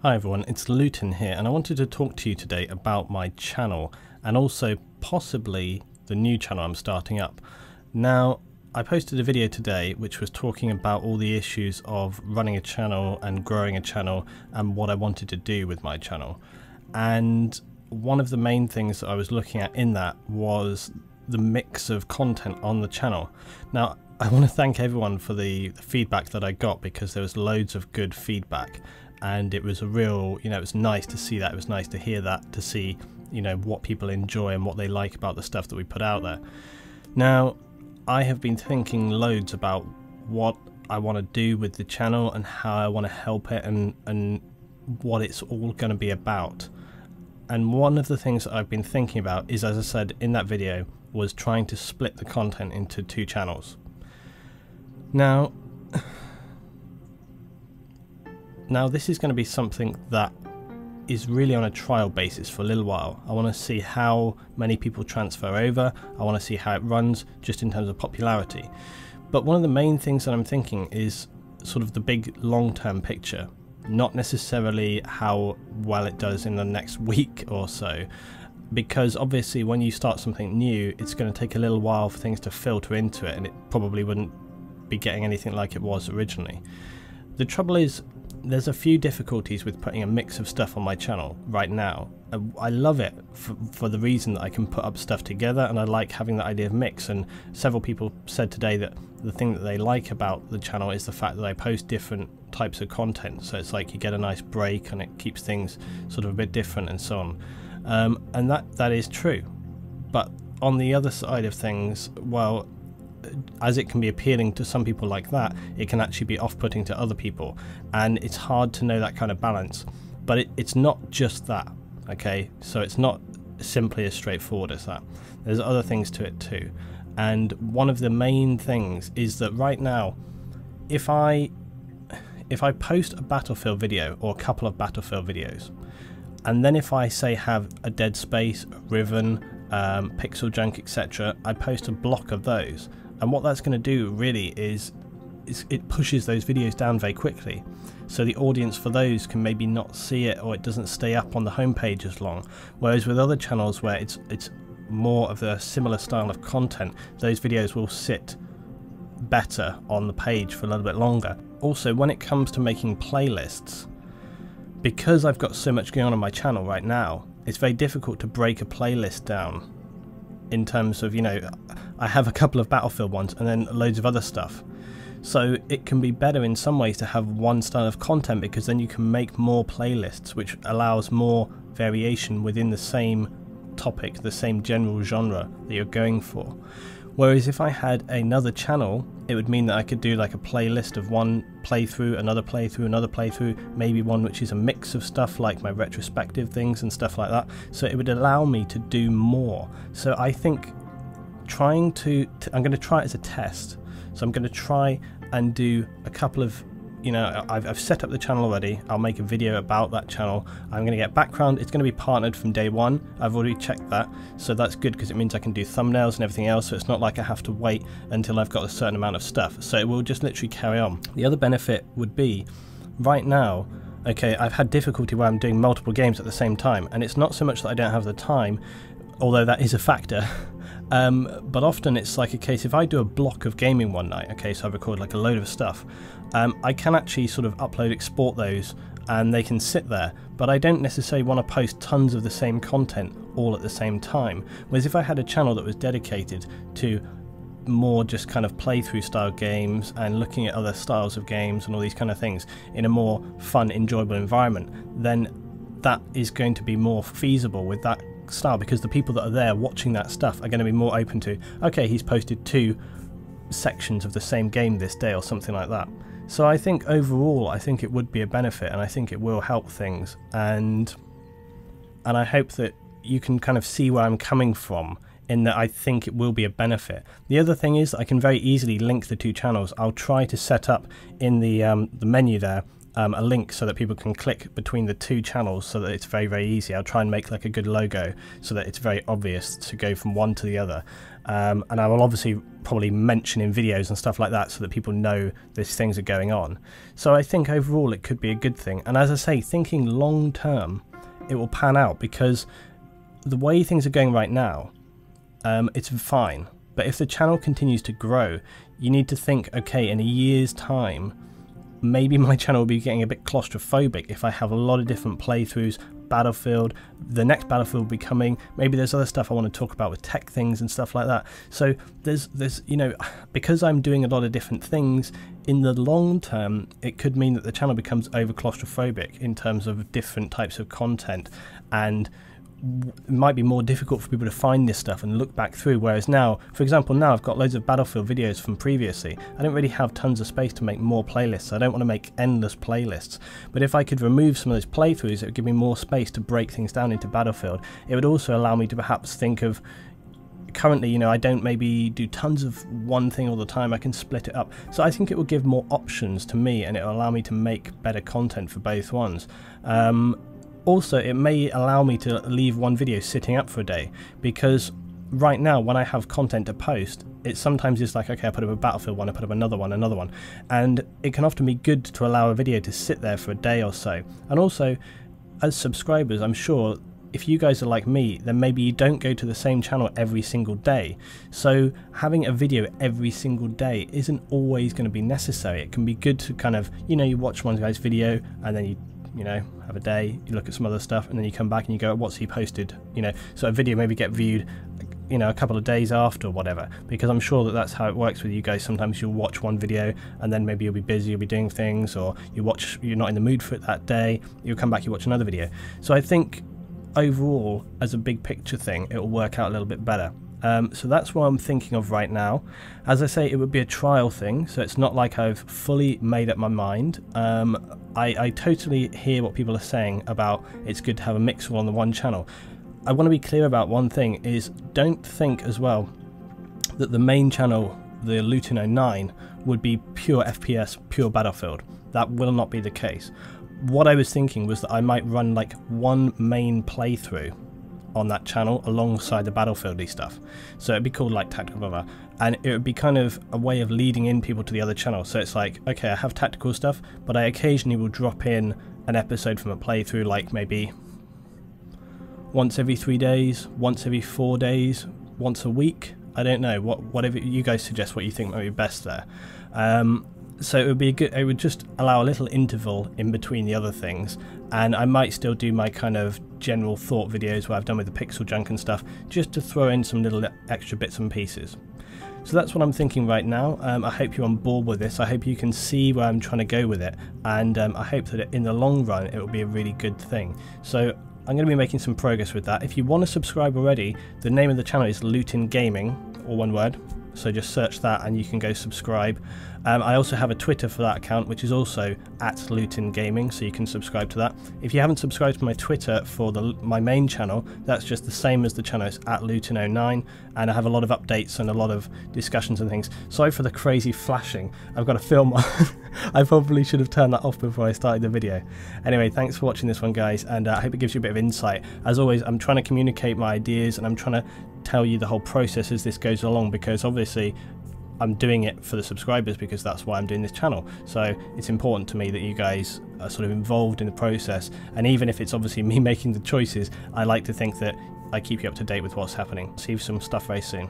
Hi everyone, it's Lutin here, and I wanted to talk to you today about my channel and also possibly the new channel I'm starting up. Now, I posted a video today which was talking about all the issues of running a channel and growing a channel and what I wanted to do with my channel. And one of the main things that I was looking at in that was the mix of content on the channel. Now, I want to thank everyone for the feedback that I got, because there was loads of good feedback. And it was a real, it was nice to see that. It was nice to hear that, to see, what people enjoy and what they like about the stuff that we put out there. Now, I have been thinking loads about what I want to do with the channel and how I want to help it and what it's all going to be about. And one of the things that I've been thinking about is, as I said in that video, was trying to split the content into two channels. Now this is going to be something that is really on a trial basis for a little while. I want to see how many people transfer over. I want to see how it runs just in terms of popularity. But one of the main things that I'm thinking is sort of the big long-term picture, not necessarily how well it does in the next week or so, because obviously when you start something new, it's going to take a little while for things to filter into it, and it probably wouldn't be getting anything like it was originally. The trouble is, there's a few difficulties with putting a mix of stuff on my channel right now. I love it for the reason that I can put up stuff together, and I like having the idea of mix. And several people said today that the thing that they like about the channel is the fact that I post different types of content. So it's like you get a nice break and it keeps things sort of a bit different and so on. And that is true. But on the other side of things, well, as it can be appealing to some people like that, it can actually be off-putting to other people, and it's hard to know that kind of balance. But it's not just that, okay? So it's not simply as straightforward as that. There's other things to it too, and one of the main things is that right now, if I post a Battlefield video or a couple of Battlefield videos, and then if I say have a Dead Space, a Riven, Pixel Junk, etc., I post a block of those. And what that's going to do really is it pushes those videos down very quickly. So the audience for those can maybe not see it, or it doesn't stay up on the homepage as long. Whereas with other channels where it's more of a similar style of content, those videos will sit better on the page for a little bit longer. Also, when it comes to making playlists, because I've got so much going on my channel right now, it's very difficult to break a playlist down in terms of, I have a couple of Battlefield ones and then loads of other stuff. So it can be better in some ways to have one style of content, because then you can make more playlists, which allows more variation within the same topic, the same general genre that you're going for. Whereas if I had another channel, it would mean that I could do like a playlist of one playthrough, another playthrough, another playthrough, maybe one which is a mix of stuff like my retrospective things and stuff like that. So it would allow me to do more. So I think I'm going to try it as a test. So I'm going to try and do a couple of, I've set up the channel already. I'll make a video about that channel. I'm going to get background. It's going to be partnered from day one. I've already checked that, so that's good, because it means I can do thumbnails and everything else. So it's not like I have to wait until I've got a certain amount of stuff. So it will just literally carry on. The other benefit would be, right now, okay, I've had difficulty where I'm doing multiple games at the same time, and it's not so much that I don't have the time, although that is a factor. But often it's like a case, if I do a block of gaming one night, okay, so I record like a load of stuff, I can actually sort of upload, export those, and they can sit there, but I don't necessarily want to post tons of the same content all at the same time. Whereas if I had a channel that was dedicated to more just kind of playthrough style games and looking at other styles of games and all these kind of things in a more fun, enjoyable environment, then that is going to be more feasible with that style, because the people that are there watching that stuff are going to be more open to, okay, he's posted 2 sections of the same game this day or something like that. So I think overall, I think it would be a benefit, and I think it will help things, and I hope that you can kind of see where I'm coming from, in that I think it will be a benefit. The other thing is that I can very easily link the two channels. I'll try to set up in the menu there a link so that people can click between the two channels so that it's very, very easy. I'll try and make like a good logo so that it's very obvious to go from one to the other. And I will obviously probably mention in videos and stuff like that so that people know these things are going on. So I think overall it could be a good thing. And as I say, thinking long term, it will pan out, because the way things are going right now, it's fine. But if the channel continues to grow, you need to think, okay, in a year's time, maybe my channel will be getting a bit claustrophobic if I have a lot of different playthroughs. Battlefield, the next Battlefield will be coming, maybe there's other stuff I want to talk about with tech things and stuff like that. So there's you know, because I'm doing a lot of different things, in the long term it could mean that the channel becomes over claustrophobic in terms of different types of content, and it might be more difficult for people to find this stuff and look back through. Whereas now, for example, now I've got loads of Battlefield videos from previously. I don't really have tons of space to make more playlists. I don't want to make endless playlists. But if I could remove some of those playthroughs, it would give me more space to break things down into Battlefield. It would also allow me to perhaps think of, currently, you know, I don't maybe do tons of one thing all the time. I can split it up. So I think it will give more options to me, and it will allow me to make better content for both ones. Also, it may allow me to leave one video sitting up for a day, because right now when I have content to post, it sometimes is like, okay, I put up a Battlefield one, I put up another one, and it can often be good to allow a video to sit there for a day or so. And also, as subscribers, I'm sure if you guys are like me, then maybe you don't go to the same channel every single day. So having a video every single day isn't always going to be necessary. It can be good to kind of, you know, you watch one guy's video and then you know, have a day, you look at some other stuff, and then you come back and you go, what's he posted? You know, so a video maybe get viewed, you know, a couple of days after or whatever, because I'm sure that that's how it works with you guys. Sometimes you'll watch one video and then maybe you'll be busy, you'll be doing things, or you're not in the mood for it that day, you'll come back, you watch another video. So I think overall, as a big picture thing, it will work out a little bit better. So that's what I'm thinking of right now. As I say, it would be a trial thing, so it's not like I've fully made up my mind. I totally hear what people are saying about it's good to have a mix all on the one channel. I want to be clear about one thing, is don't think as well that the main channel, the Lutin09, would be pure FPS, pure Battlefield. That will not be the case. What I was thinking was that I might run like one main playthrough on that channel alongside the Battlefieldy stuff. So it'd be called like Tactical blah, blah, and it would be kind of a way of leading in people to the other channel. So it's like, okay, I have tactical stuff, but I occasionally will drop in an episode from a playthrough, like maybe once every 3 days, once every 4 days, once a week. I don't know, whatever you guys suggest, what you think might be best there. So it would be it would just allow a little interval in between the other things, and I might still do my kind of general thought videos where I've done with the pixel junk and stuff, just to throw in some little extra bits and pieces. So that's what I'm thinking right now. I hope you're on board with this. I hope you can see where I'm trying to go with it, and I hope that in the long run it will be a really good thing. So I'm going to be making some progress with that. If you want to subscribe already, the name of the channel is LuetinGaming, all one word. So just search that and you can go subscribe. I also have a Twitter for that account, which is also @LuetinGaming, so you can subscribe to that. If you haven't subscribed to my Twitter for my main channel, that's just the same as the channel. It's @Lutin09, and I have a lot of updates and a lot of discussions and things. Sorry for the crazy flashing. I've got a film on. I probably should have turned that off before I started the video. Anyway, thanks for watching this one, guys, and I hope it gives you a bit of insight. As always, I'm trying to communicate my ideas, and I'm trying to tell you the whole process as this goes along, because obviously I'm doing it for the subscribers, because that's why I'm doing this channel. So it's important to me that you guys are sort of involved in the process, and even if it's obviously me making the choices, I like to think that I keep you up to date with what's happening. See you some stuff very soon.